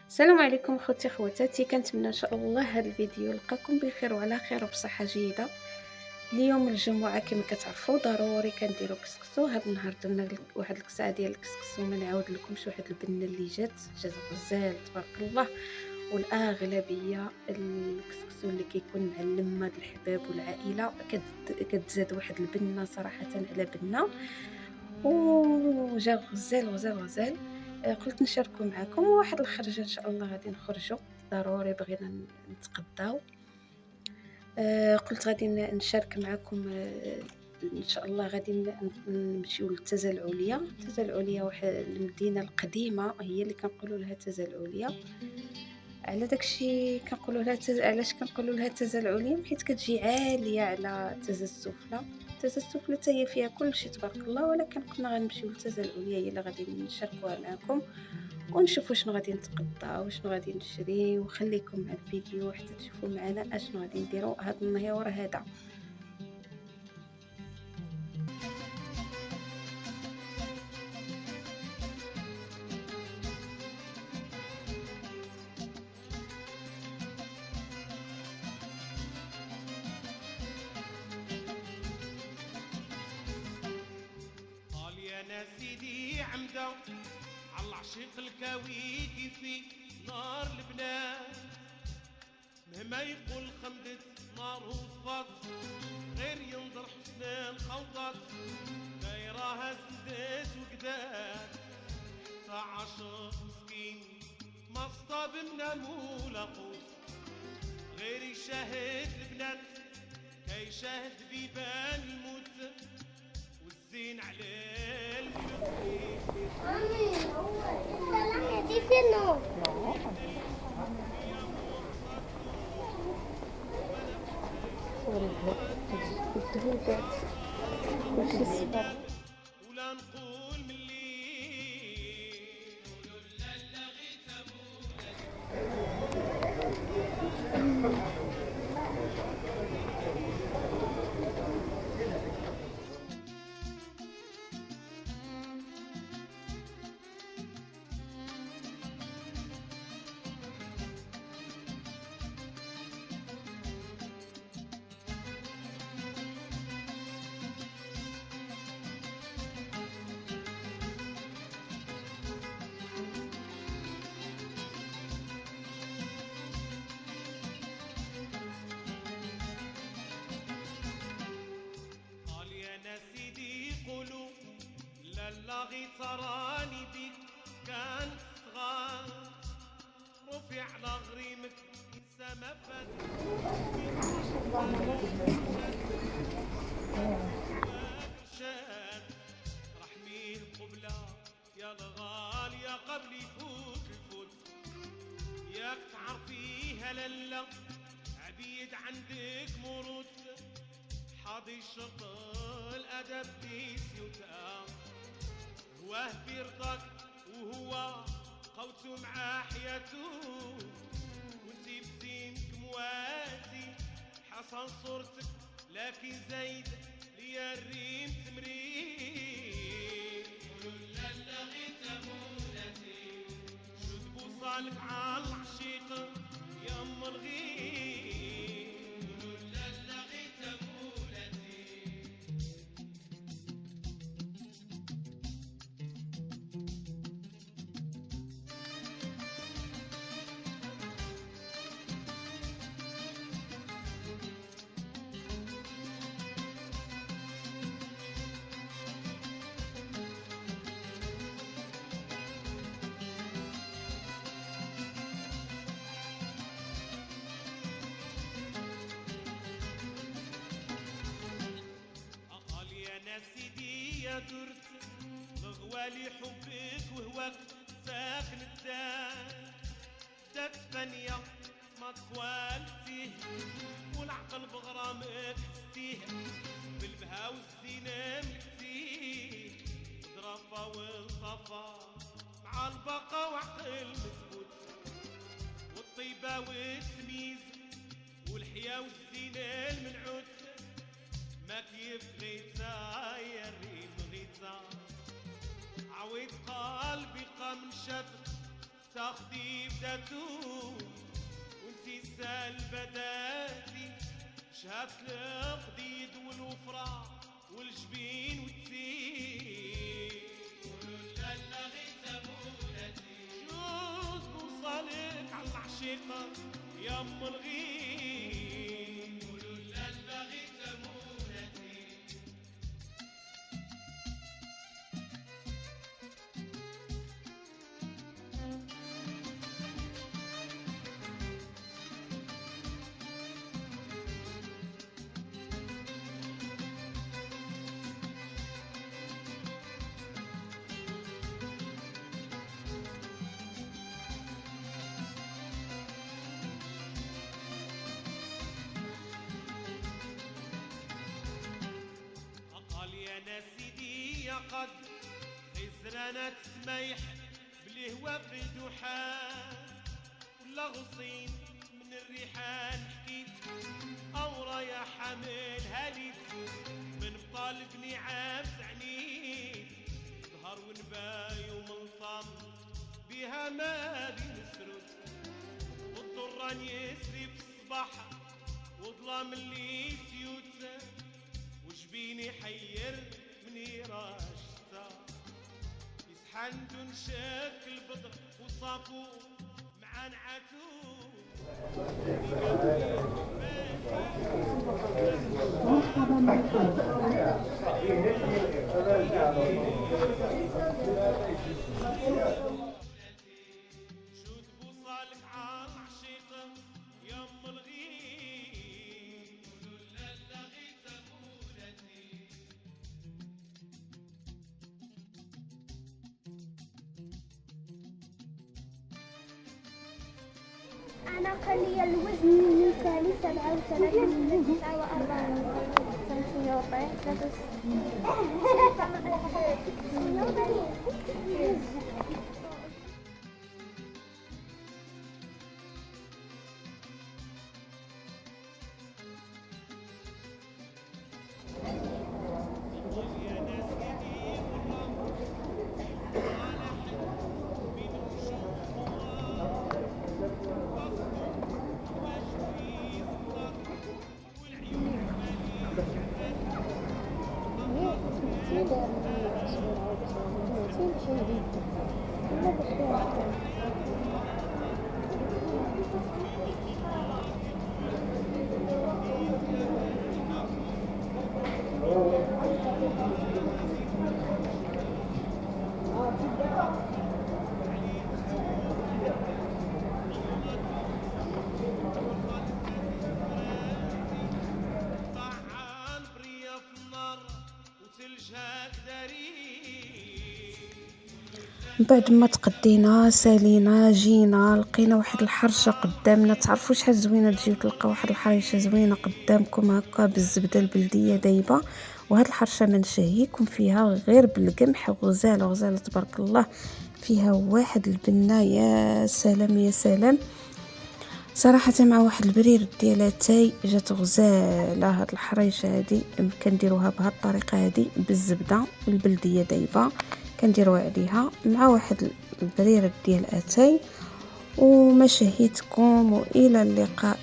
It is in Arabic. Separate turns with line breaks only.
السلام عليكم اخوتي خواتاتي، كنتمنى ان شاء الله هذا الفيديو يلقاكم بخير وعلى خير وبصحه جيده. اليوم الجمعه كما كتعرفوا ضروري كنديروا كسكسو. هذا النهار درنا واحد الكسعه ديال الكسكسو، ما نعاود لكمش واحد البنه اللي جات غزال تبارك الله. والاغلبيه الكسكسو اللي كيكون مع اللمه د الحباب والعائله كتزاد واحد البنه صراحه على بنه، وجا غزال غزال غزال. قلت نشاركو معكم واحد الخرجه ان شاء الله غادي نخرجوا، ضروري بغينا نتغداو. قلت غادي نشارك معكم. ان شاء الله غادي نمشيو للتازه العليا. التازه العليا واحد المدينه القديمه هي اللي كنقولوا لها التازه العليا. على داكشي كنقولوا لها علاش كنقولوا لها التازه العليا؟ حيت كتجي عاليه على التازه السفلى. التازه السفلى حتى هي فيها كلشي تبارك الله، ولكن قلنا غنمشيو للتازه العليا هي اللي غادي نشاركوها معكم ونشوفوا شنو غادي نتقطاو وشنو غادي نشري. وخليكم مع الفيديو حتى تشوفوا معنا اشنو غادي نديرو هذا النهار هذا.
قال يا ناس سيدي عمدا على العشيق الكاويكي في نار البنات، مهما يقول خمدت نار وطفات غير ينظر حسن الخوضات، دايراها زدت وقدات حتى عاشق مسكين ما اصطاب النمو لقوت، غير يشاهد البنات كيشاهد بيبان الموت والزين على الملوك.
Mami, esta la me dice no.
ولا نقول ملي قال يا ناس سيدي قولوا لا غي تراني بيك كان صغار رفع على غريمك سما فات شاد رحميه قبلة يا الغال يا قبل يفوت الفوت، ياك تعرفيها للا عبيد عندك مرود، حاضي شرط الأدب بسيوتا هو في رضاك وهو قوته مع حياته، وانتي بزينك موازي حسن صورتك لكن زايد ليا الريم تمرين لا غيت مولاتي شو تبوصالك على العشيق يا ام الغيب لا غيت مولاتي. قال يا ناس سيدي يا درت مغوالي حبك وهواك ساكن الدار، داك ثانية ما تخوالتيه والعقل بغرامك تستيه، بالبها والزينة ملكتيه ضرفة والطفا مع البقا وعقل مثبوت، والطيبة والتمييز والحياة والزينة المنعوت، ما كيف غيتا يا ريم غيتا عويد قلبي قام شد تاخدي بداتو وانتي سال بداتي شهادة القديد والوفرة والجبين والتين قولوا لالا غي تمولتي شوز بوصالك على العشيقة يا ام الغيم قولوا لالا غي تمولتي يا سيدي يا قد خزرانة سميح بالهوا في دوحان ولا غصين من الريحان حكيت أورا يا حامل هاليت من بطالب نعام سعنيت ظهر ونباي وملطم بها ما بنسرد والضران يسري في الصباح وظلام اللي سيوت وجبيني حير مني راشتا يسحن دون شكل بدر وصافو مع نعاتو شوت بوصالك عال عشيقة يا ام الغيم قولوا لالا غي تمولتي
أنا قال لي الوزن المثالي 37 من 49
بعد ما تقدينا سالينا جينا لقينا واحد الحرشه قدامنا. تعرفوا شحال زوينه تجيو تلقى واحد الحريشه زوينه قدامكم هكا بالزبده البلديه دايبه. وهاد الحرشه ما نشهيكم فيها غير بالقمح غزاله تبارك الله. فيها واحد البنه يا سلام يا سلام صراحه مع واحد البرير ديال اتاي جات غزاله. هاد الحريشه هادي كنديروها بهاد الطريقه هادي بالزبده البلديه دايبه كنديروها عليها مع واحد البرير ديال اتاي. وما شهيتكم والى اللقاء.